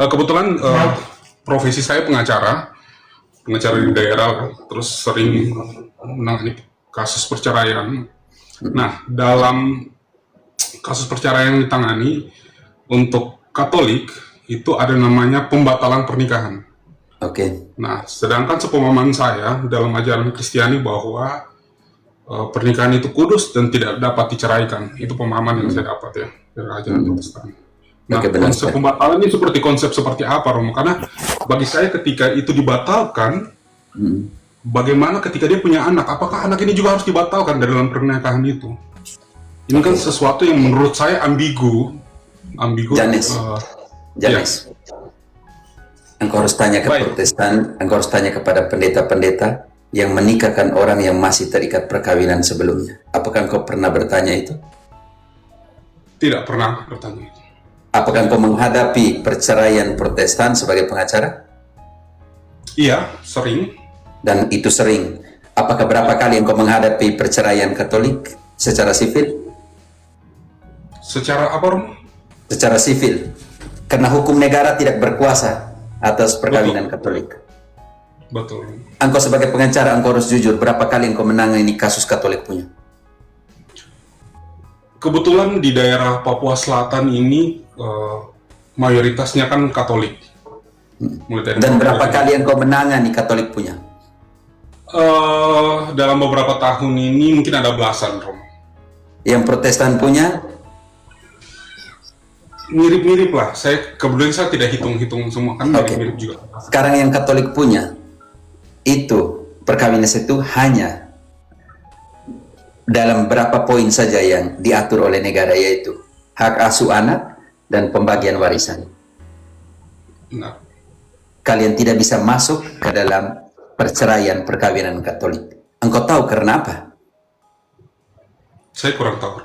Kebetulan profesi saya pengacara di daerah, terus sering menangani kasus perceraian. Nah, dalam kasus perceraian yang ditangani untuk Katolik itu ada namanya pembatalan pernikahan. Oke. Nah, sedangkan sepemahaman saya dalam ajaran Kristiani bahwa pernikahan itu kudus dan tidak dapat diceraikan. Itu pemahaman yang saya dapat ya dari ajaran Protestan. Nah, Oke, benar konsep sekali. pembatalan ini konsep seperti apa, Romo? Karena bagi saya ketika itu dibatalkan, bagaimana ketika dia punya anak? Apakah anak ini juga harus dibatalkan dari dalam pernikahan itu? Ini kan sesuatu yang menurut saya ambigu. Janis, Janis. Engkau harus tanya ke Baik. Protestan, engkau harus tanya kepada pendeta-pendeta yang menikahkan orang yang masih terikat perkawinan sebelumnya. Apakah engkau pernah bertanya itu? Tidak pernah bertanya itu. Apakah engkau menghadapi perceraian Protestan sebagai pengacara? Iya, sering. Dan itu sering. Apakah berapa kali engkau menghadapi perceraian Katolik secara sivil? Secara apa, Romo? Secara sivil. Karena hukum negara tidak berkuasa atas perkawinan Katolik. Betul. Engkau sebagai pengacara, engkau harus jujur. Berapa kali engkau menangani kasus Katolik punya? Kebetulan di daerah Papua Selatan ini mayoritasnya kan Katolik. Dan berapa kali engkau menangani Katolik punya? Dalam beberapa tahun ini mungkin ada belasan, Romo. Yang Protestan punya? Mirip-mirip lah. Kebetulan saya tidak hitung-hitung semua, kan mirip-mirip juga. Sekarang yang Katolik punya, itu perkawinan itu hanya dalam berapa poin saja yang diatur oleh negara, yaitu hak asuh anak dan pembagian warisan. Nah, Kalian tidak bisa masuk ke dalam perceraian perkawinan Katolik. Engkau tahu karena apa? saya kurang tahu.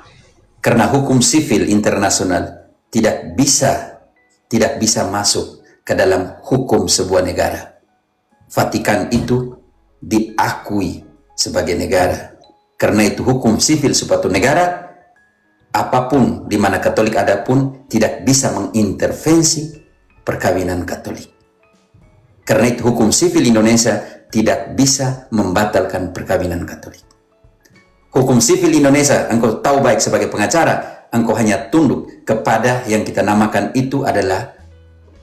Karena hukum sivil internasional tidak bisa masuk ke dalam hukum sebuah negara. Vatikan itu diakui sebagai negara. Karena itu hukum sivil suatu negara, apapun di mana Katolik ada pun tidak bisa mengintervensi perkawinan Katolik. Karena itu hukum sivil Indonesia tidak bisa membatalkan perkawinan Katolik. Hukum sivil Indonesia, engkau tahu baik sebagai pengacara, engkau hanya tunduk kepada yang kita namakan itu adalah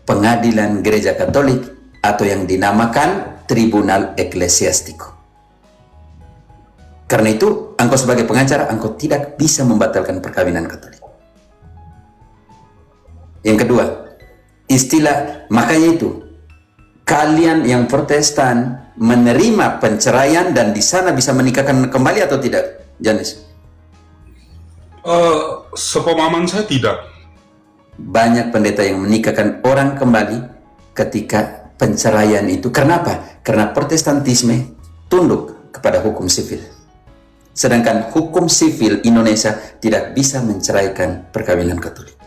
Pengadilan Gereja Katolik atau yang dinamakan Tribunal Eklesiastiko. Karena itu, engkau sebagai pengacara, engkau tidak bisa membatalkan perkawinan Katolik. Yang kedua, istilah, makanya itu, kalian yang Protestan menerima penceraian dan di sana bisa menikahkan kembali atau tidak, Janis? Sepemahaman saya tidak. Banyak pendeta yang menikahkan orang kembali ketika penceraian itu. Karena apa? Karena Protestantisme tunduk kepada hukum sivil. Sedangkan hukum sivil Indonesia tidak bisa menceraikan perkawinan Katolik.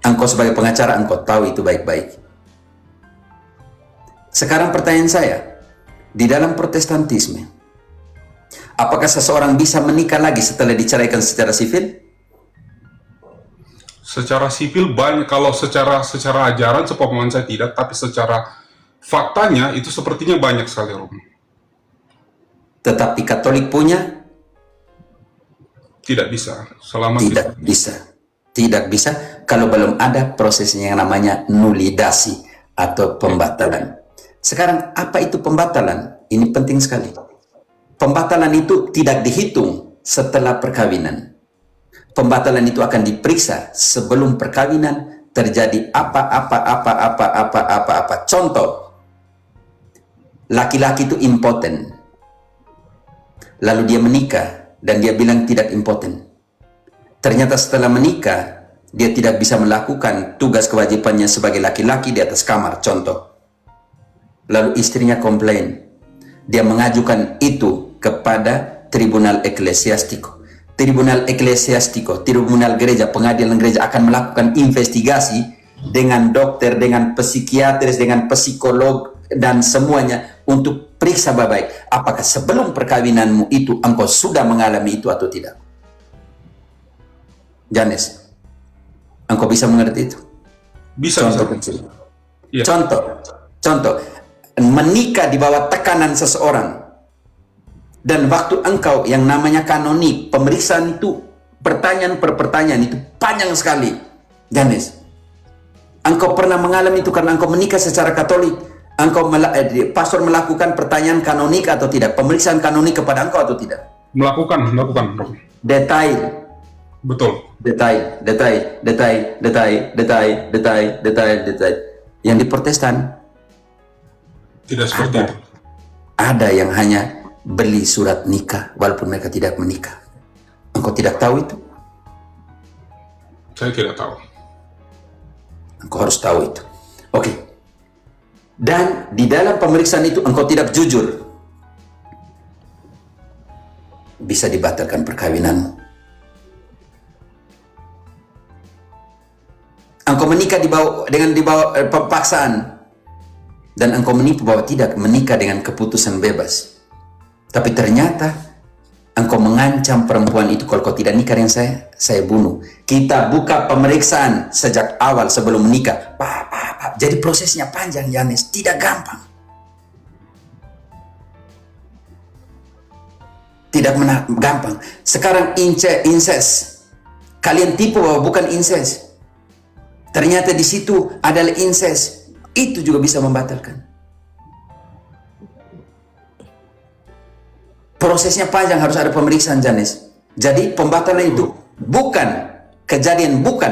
Engkau sebagai pengacara, engkau tahu itu baik-baik. Sekarang pertanyaan saya, di dalam Protestantisme, apakah seseorang bisa menikah lagi setelah diceraikan secara sivil? Secara sipil banyak, kalau secara ajaran sepemahaman saya tidak, tapi secara faktanya itu sepertinya banyak sekali, Romo. Tetapi Katolik punya? Tidak bisa, selama Tidak bisa kalau belum ada prosesnya yang namanya nulidasi atau pembatalan. Sekarang apa itu pembatalan? Ini penting sekali. Pembatalan itu tidak dihitung setelah perkawinan. Pembatalan itu akan diperiksa sebelum perkawinan terjadi apa. Contoh, laki-laki itu impoten. Lalu dia menikah dan dia bilang tidak impoten. Ternyata setelah menikah, dia tidak bisa melakukan tugas kewajibannya sebagai laki-laki di atas kamar, contoh. Lalu istrinya komplain. Dia mengajukan itu kepada Tribunal Eklesiastiko. Tribunal Eklesiastiko, Tribunal Gereja, Pengadilan Gereja akan melakukan investigasi dengan dokter, dengan psikiatris, dengan psikolog, dan semuanya untuk periksa baik-baik. Apakah sebelum perkawinanmu itu engkau sudah mengalami itu atau tidak? Janes, engkau bisa mengerti itu? Bisa, Contoh bisa. kecil. Iya. Contoh, menikah di bawah tekanan seseorang, dan waktu engkau yang namanya kanonik, pemeriksaan itu, pertanyaan per pertanyaan itu panjang sekali, Janes. Engkau pernah mengalami itu karena engkau menikah secara Katolik. Pastor melakukan pertanyaan kanonik atau tidak, pemeriksaan kanonik kepada engkau atau tidak? Melakukan. Detail. Betul. Detail. Yang di Protestan Tidak seperti itu. ada yang hanya beli surat nikah walaupun mereka tidak menikah. Engkau tidak tahu itu? Saya tidak tahu. Engkau harus tahu itu. Oke. Dan di dalam pemeriksaan itu engkau tidak jujur, bisa dibatalkan perkawinanmu. Engkau menikah di bawah paksaan, dan engkau menipu bahwa tidak menikah dengan keputusan bebas. Tapi ternyata engkau mengancam perempuan itu, kalau kau tidak nikah dengan saya bunuh. Kita buka pemeriksaan sejak awal sebelum menikah. Pak. Jadi prosesnya panjang, Yanes, tidak gampang. Tidak gampang. Sekarang incest. Kalian tipu bahwa bukan incest. Ternyata di situ adalah incest. Itu juga bisa membatalkan. Prosesnya panjang, harus ada pemeriksaan, Janes. Jadi pembatalan itu bukan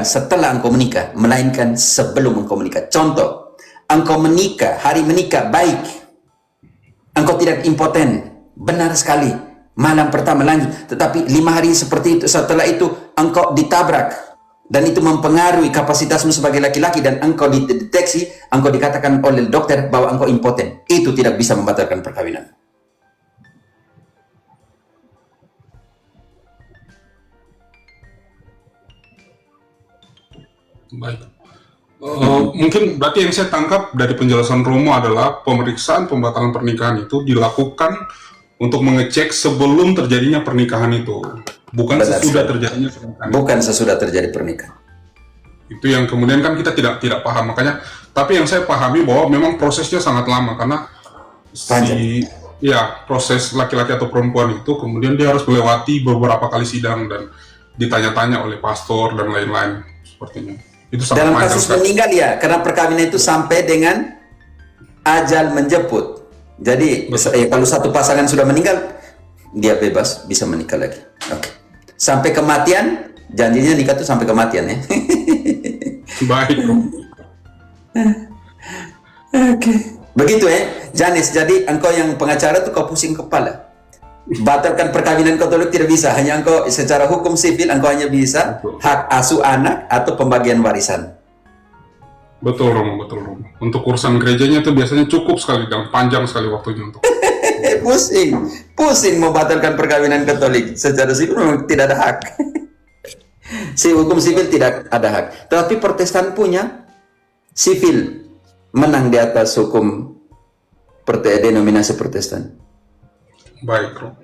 setelah engkau menikah, melainkan sebelum engkau menikah. Contoh, engkau menikah, hari menikah baik, engkau tidak impoten, benar sekali, malam pertama lanjut, tetapi 5 hari seperti itu, setelah itu engkau ditabrak, dan itu mempengaruhi kapasitasmu sebagai laki-laki, dan engkau dideteksi, engkau dikatakan oleh dokter bahwa engkau impoten. Itu tidak bisa membatalkan perkawinan. Baik. Mungkin berarti yang saya tangkap dari penjelasan Romo adalah pemeriksaan pembatalan pernikahan itu dilakukan untuk mengecek sebelum terjadinya pernikahan itu, bukan Benar sesudah sekali. terjadinya pernikahan. Bukan sesudah terjadi pernikahan. Itu yang kemudian kan kita tidak paham, makanya. Tapi yang saya pahami bahwa memang prosesnya sangat lama, karena proses laki-laki atau perempuan itu kemudian dia harus melewati beberapa kali sidang dan ditanya-tanya oleh pastor dan lain-lain sepertinya. Itu sangat Dalam panjang kasus sekali. meninggal ya, karena perkawinan itu sampai dengan ajal menjemput. Jadi kalau satu pasangan sudah meninggal, dia bebas bisa menikah lagi. Oke. Sampai kematian, janjinya nikah itu sampai kematian ya. Baik, Bro. Oke. Begitu ya, Janis. Jadi engkau yang pengacara tuh kau pusing kepala. Batalkan perkawinan Katolik tidak bisa, hanya engkau secara hukum sivil engkau hanya bisa hak asuh anak atau pembagian warisan. Betul, Romo. Untuk urusan gerejanya itu biasanya cukup sekali dan panjang sekali waktunya untuk. Pusing membatalkan perkawinan Katolik. Secara sivil memang tidak ada hak. Si hukum sivil tidak ada hak. Tetapi Protestan punya sivil, menang di atas hukum denominasi Protestan. Baik, Romo.